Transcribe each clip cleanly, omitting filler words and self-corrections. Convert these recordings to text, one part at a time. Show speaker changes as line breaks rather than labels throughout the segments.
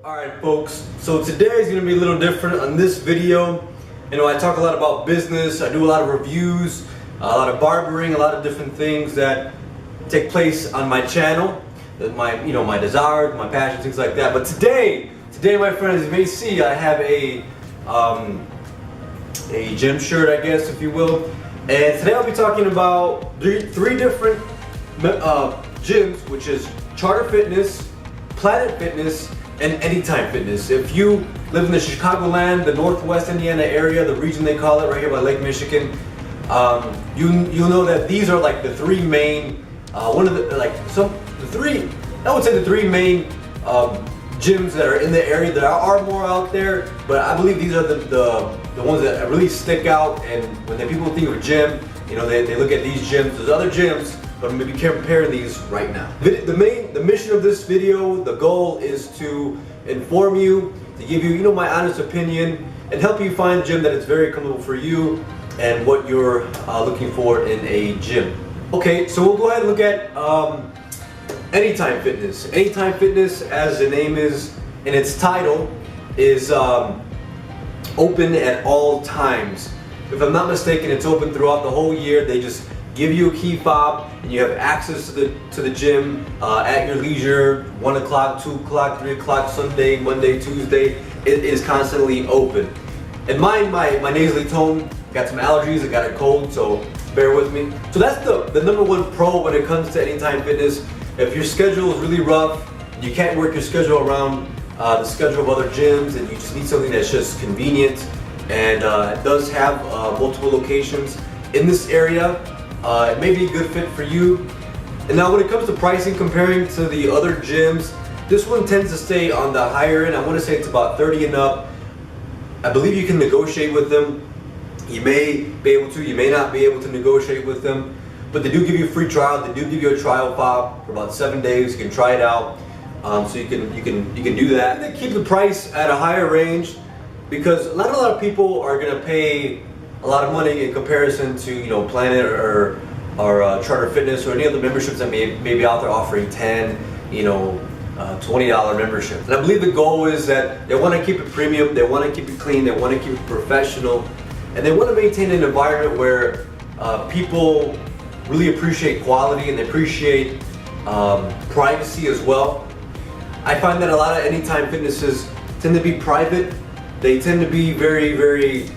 Alright folks, so today is going to be a little different on this video. You know, I talk a lot about business, I do a lot of reviews, a lot of barbering, a lot of different things that take place on my channel. My desires, my passions, things like that. But today my friends, as you may see, I have a gym shirt, I guess, if you will. And today I'll be talking about three different gyms, which is Charter Fitness, Planet Fitness, and Anytime Fitness. If you live in the Chicagoland, the Northwest Indiana area, the region they call it, right here by Lake Michigan, you'll know that these are like the three main, I would say the three main gyms that are in the area. There are more out there, but I believe these are the ones that really stick out. And when people think of gym, you know, they look at these gyms. There's other gyms, but I'm going to be comparing these right now. The mission of this video, the goal is to inform you, to give you, my honest opinion, and help you find a gym that is very comfortable for you and what you're looking for in a gym. Okay, so we'll go ahead and look at Anytime Fitness. Anytime Fitness, as the name is in its title, is open at all times. If I'm not mistaken, it's open throughout the whole year. They just give you a key fob and you have access to the gym at your leisure. 1 o'clock, 2 o'clock, 3 o'clock, Sunday, Monday, Tuesday. It is constantly open. And my nasally tone, got some allergies, I got a cold, so bear with me. So that's the number one pro when it comes to Anytime Fitness. If your schedule is really rough, you can't work your schedule around the schedule of other gyms, and you just need something that's just convenient, and it does have multiple locations in this area, it may be a good fit for you. And now when it comes to pricing, comparing to the other gyms, this one tends to stay on the higher end. I want to say it's about 30 and up. I believe you can negotiate with them. You may be able to, you may not be able to negotiate with them, but they do give you a free trial. They do give you a trial fob for about 7 days. You can try it out, so you can do that. They keep the price at a higher range because not a lot of people are going to pay a lot of money in comparison to Planet or Charter Fitness or any other memberships that may be out there offering $10, $20 membership. And I believe the goal is that they want to keep it premium, they want to keep it clean, they want to keep it professional, and they want to maintain an environment where people really appreciate quality and they appreciate privacy as well. I find that a lot of Anytime Fitnesses tend to be private. They tend to be very, very,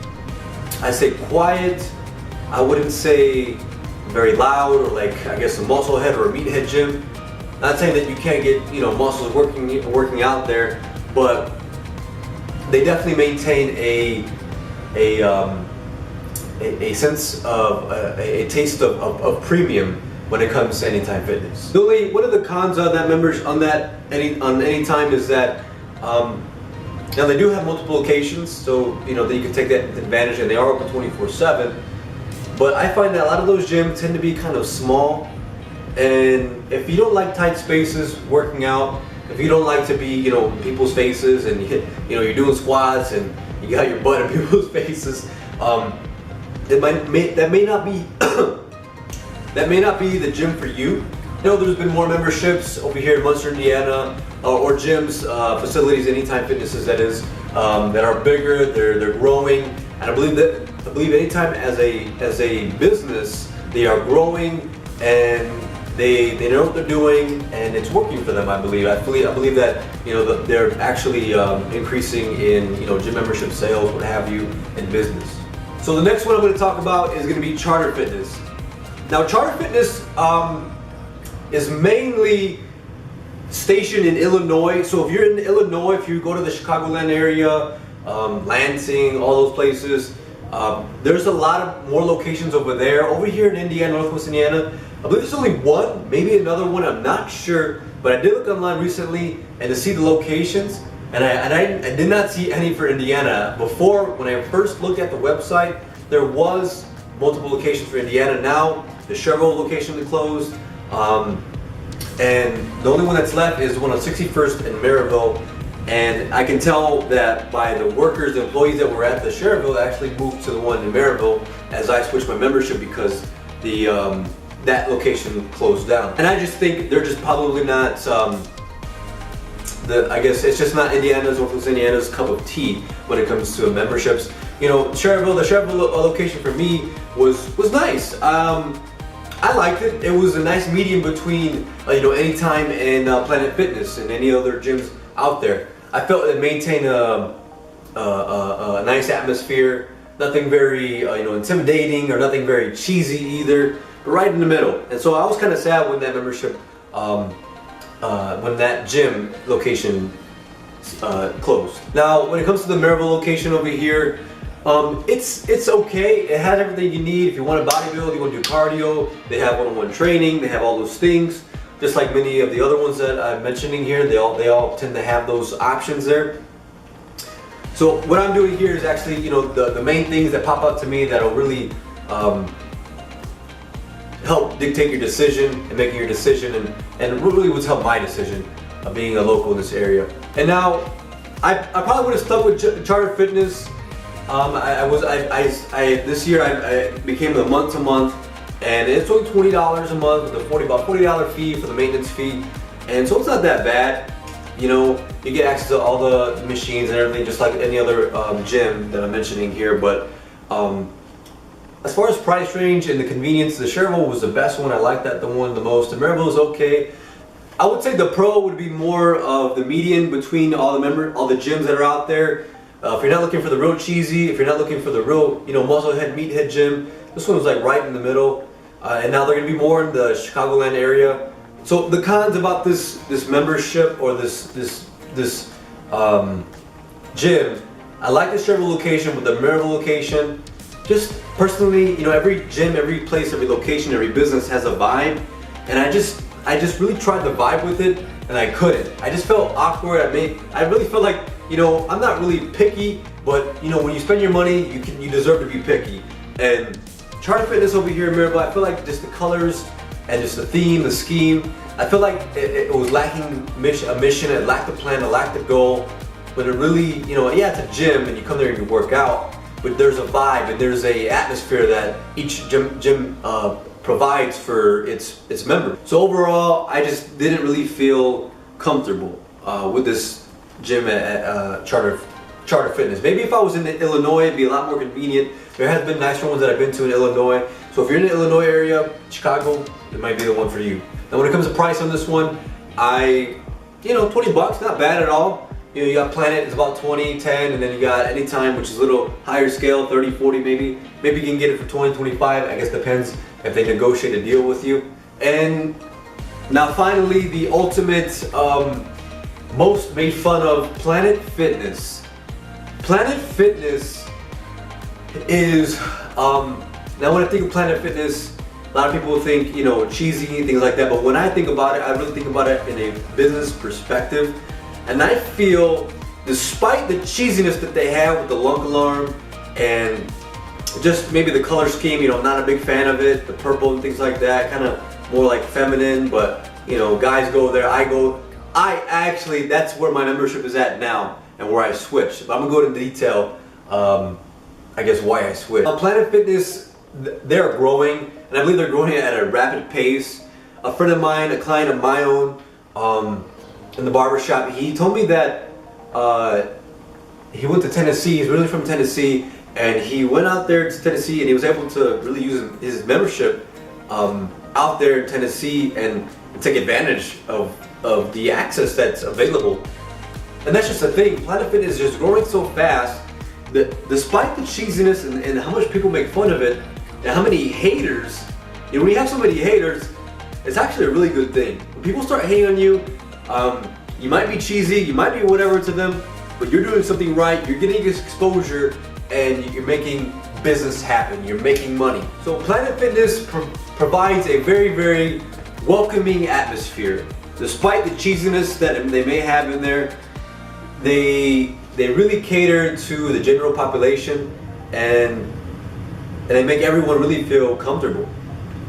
I say quiet. I wouldn't say very loud or like, I guess, a muscle head or a meathead gym. Not saying that you can't get muscles working out there, but they definitely maintain a sense of a taste of premium when it comes to Anytime Fitness. The only one of the cons on that on Anytime is that now they do have multiple locations, so that you can take that advantage, and they are open 24/7. But I find that a lot of those gyms tend to be kind of small, and if you don't like tight spaces working out, if you don't like to be in people's faces, and you're doing squats and you got your butt in people's faces, that may not be that may not be the gym for you. There's been more memberships over here in Munster, Indiana, or gyms, facilities, Anytime Fitnesses that is, that are bigger. They're growing, and I believe Anytime as a business, they are growing, and they know what they're doing, and it's working for them. I believe that they're actually increasing in gym membership sales, what have you, in business. So the next one I'm going to talk about is going to be Charter Fitness. Now Charter Fitness is mainly stationed in Illinois. So if you're in Illinois, if you go to the Chicagoland area, Lansing, all those places, there's a lot of more locations over there. Over here in Indiana, Northwest Indiana, I believe there's only one, maybe another one, I'm not sure, but I did look online recently and to see the locations, and I did not see any for Indiana. Before, when I first looked at the website, there was multiple locations for Indiana. Now the Sherrill location is closed, and the only one that's left is the one on 61st in Maryville. And I can tell that by the workers, the employees that were at the Sherrill actually moved to the one in Maryville as I switched my membership because that location closed down. And I just think they're just probably not I guess it's just not Indiana's, Northwest Indiana's cup of tea when it comes to memberships. You know, the Cherryville location for me was nice. I liked it. It was a nice medium between you know, Anytime and Planet Fitness and any other gyms out there. I felt it maintained a nice atmosphere. Nothing very you know, intimidating or nothing very cheesy either, but right in the middle. And so I was kind of sad when that membership, when that gym location closed. Now, when it comes to the Maryville location over here, it's okay. It has everything you need. If you want to bodybuild, you want to do cardio, they have one-on-one training, they have all those things. Just like many of the other ones that I'm mentioning here, they all tend to have those options there. So what I'm doing here is actually, you know, the main things that pop up to me that'll really help dictate your decision and making your decision, and really what's helped my decision of being a local in this area. And now, I probably would have stuck with Charter Fitness. This year I became a month-to-month, and it's only $20 a month with a about $40 fee for the maintenance fee, and so it's not that bad. You know, you get access to all the machines and everything, just like any other gym that I'm mentioning here. But as far as price range and the convenience, the Cherryville was the best one. I liked that one the most. The Maryville is okay. I would say the Pro would be more of the median between all the gyms that are out there. If you're not looking for the real cheesy, if you're not looking for the real, you know, musclehead, meathead gym, this one was like right in the middle. And now they're going to be more in the Chicagoland area. So the cons about this membership or this gym, I like the Cherryville location, but the Maryville location, just personally, you know, every gym, every place, every location, every business has a vibe, and I just really tried to vibe with it, and I couldn't. I just felt awkward. I really felt like, you know, I'm not really picky, but you know, when you spend your money, you deserve to be picky. And Charter Fitness over here in Maryville, I feel like just the colors and just the theme, the scheme, I feel like it was lacking a mission, it lacked a plan, it lacked a goal. But it really, you know, yeah, it's a gym and you come there and you work out, but there's a vibe and there's a atmosphere that each gym provides for its members. So overall, I just didn't really feel comfortable with this gym at Charter Fitness. Maybe if I was in Illinois, it'd be a lot more convenient. There has been nicer ones that I've been to in Illinois. So if you're in the Illinois area, Chicago, it might be the one for you. Now when it comes to price on this one, you know, 20 bucks, not bad at all. You know, you got Planet, it's about 20, 10, and then you got Anytime, which is a little higher scale, 30, 40 maybe. Maybe you can get it for 20, 25, I guess depends if they negotiate a deal with you. And now finally, the ultimate, most made fun of, Planet Fitness. Planet Fitness is, now when I think of Planet Fitness, a lot of people will think, you know, cheesy, things like that, but when I think about it, I really think about it in a business perspective. And I feel, despite the cheesiness that they have with the lunk alarm and just maybe the color scheme, you know, I'm not a big fan of it, the purple and things like that, kind of more like feminine, but you know, guys go there, I actually, that's where my membership is at now and where I switched. But I'm gonna go into detail, I guess, why I switched. Planet Fitness, they're growing, and I believe they're growing at a rapid pace. A friend of mine, a client of my own, in the barbershop, he told me that he went to Tennessee. He's really from Tennessee, and he went out there to Tennessee, and he was able to really use his membership out there in Tennessee and take advantage of the access that's available. And that's just the thing. Planet Fitness is just growing so fast that despite the cheesiness and how much people make fun of it and how many haters, you know, when you have so many haters, it's actually a really good thing. When people start hating on you, you might be cheesy, you might be whatever to them, but you're doing something right, you're getting exposure, and you're making business happen, you're making money. So Planet Fitness provides a very, very welcoming atmosphere. Despite the cheesiness that they may have in there, they really cater to the general population, and they make everyone really feel comfortable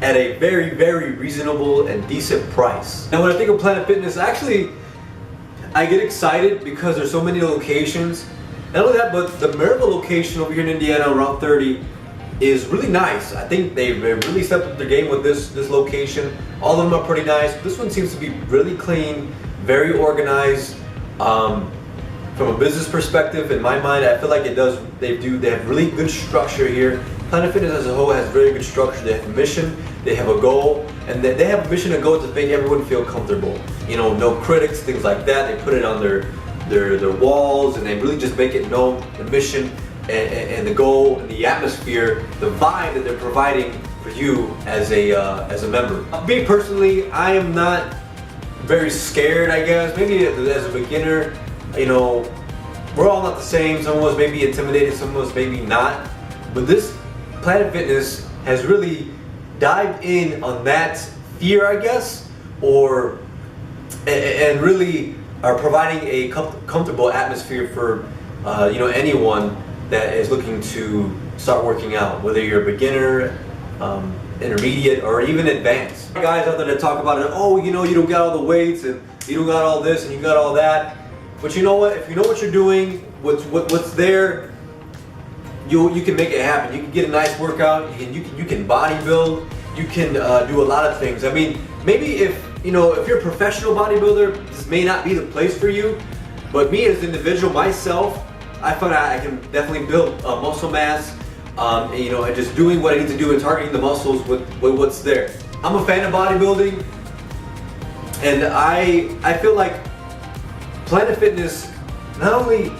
at a very, very reasonable and decent price. Now when I think of Planet Fitness, actually, I get excited because there's so many locations. Not only that, but the Maryville location over here in Indiana, Route 30, is really nice. I think they've really stepped up their game with this location. All of them are pretty nice. This one seems to be really clean, very organized. From a business perspective, in my mind, I feel like they have really good structure here. Planet Fitness as a whole has very good structure. They have a mission, they have a goal, and they have a mission and goal to make everyone feel comfortable. You know, no critics, things like that. They put it on their walls, and they really just make it known, the mission and the goal and the atmosphere, the vibe that they're providing for you as a member. Me personally, I am not very scared, I guess. Maybe as a beginner, you know, we're all not the same. Some of us may be intimidated, some of us maybe not. But this Planet Fitness has really dived in on that fear, I guess, and really are providing a comfortable atmosphere for you know, anyone that is looking to start working out, whether you're a beginner, intermediate, or even advanced. Guys out there that talk about it, oh, you know, you don't got all the weights and you don't got all this and you got all that. But you know what? If you know what you're doing, what's there, you can make it happen. You can get a nice workout. You can bodybuild. You can do a lot of things. I mean, maybe if you're a professional bodybuilder, this may not be the place for you. But me as an individual, myself, I found I can definitely build muscle mass. You know, and just doing what I need to do and targeting the muscles with what's there. I'm a fan of bodybuilding, and I feel like Planet Fitness, not only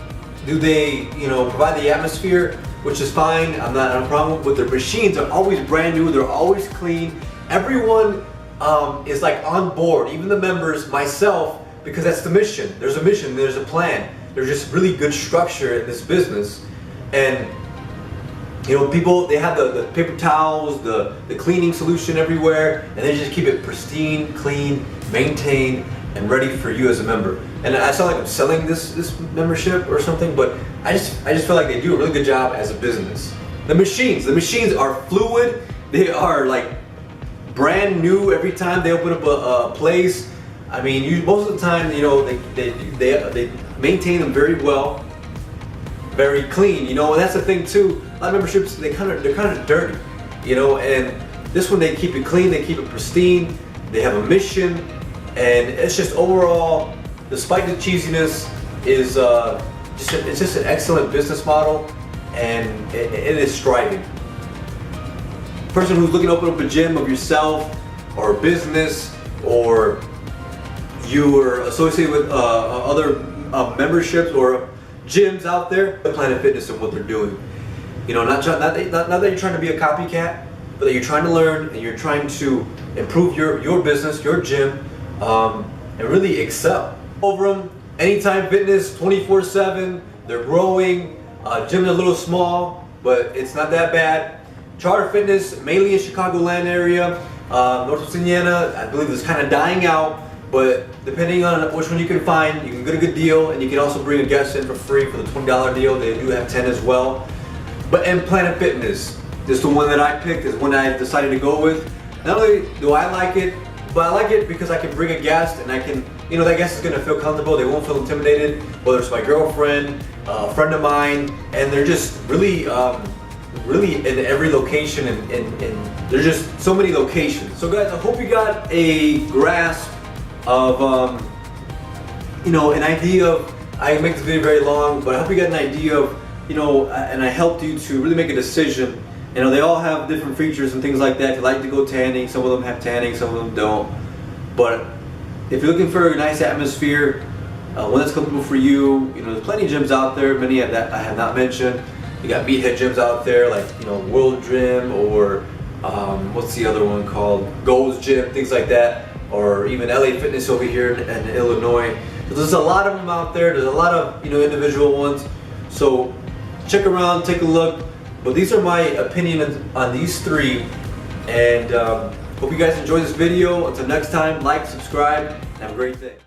do they, you know, provide the atmosphere, which is fine, I'm not a problem with their machines. Are always brand new, they're always clean. Everyone is like on board, even the members, myself, because that's the mission. There's a mission, there's a plan. There's just really good structure in this business. And you know, people, they have the paper towels, the cleaning solution everywhere, and they just keep it pristine, clean, maintained, and ready for you as a member. And I sound like I'm selling this membership or something, but I just feel like they do a really good job as a business. The machines are fluid. They are like brand new every time they open up a place. I mean, most of the time, you know, they maintain them very well, very clean. You know, and that's the thing too. A lot of memberships, they're kind of dirty, you know. And this one, they keep it clean, they keep it pristine. They have a mission, and it's just overall, despite the cheesiness, it's just an excellent business model, and it is thriving. Person who's looking to open up a gym of yourself or a business, or you are associated with other memberships or gyms out there, Planet Fitness and what they're doing. You know, not that you're trying to be a copycat, but that you're trying to learn and you're trying to improve your business, your gym, and really excel. Over them, Anytime Fitness, 24/7. They're growing. Gym's a little small, but it's not that bad. Charter Fitness, mainly in Chicagoland area. Northwest Indiana, I believe is kind of dying out, but depending on which one you can find, you can get a good deal, and you can also bring a guest in for free for the $20 deal. They do have 10 as well. But in Planet Fitness, this is the one that I picked, is one I decided to go with. Not only do I like it, but I like it because I can bring a guest, and I can, you know, that guest is gonna feel comfortable. They won't feel intimidated, whether it's my girlfriend, a friend of mine, and they're just really, really in every location, and there's just so many locations. So guys, I hope you got a grasp of, you know, an idea of, I make this video very long, but I hope you got an idea of, you know, and I helped you to really make a decision. You know, they all have different features and things like that. If you like to go tanning, some of them have tanning, some of them don't. But if you're looking for a nice atmosphere, one that's comfortable for you, you know, there's plenty of gyms out there. Many of that I have not mentioned. You got meathead gyms out there, like, you know, World Gym, or what's the other one called? Gold's Gym, things like that, or even LA Fitness over here in Illinois. So there's a lot of them out there. There's a lot of, you know, individual ones. So check around, take a look. But these are my opinions on these three, and hope you guys enjoy this video. Until next time, like, subscribe, and have a great day.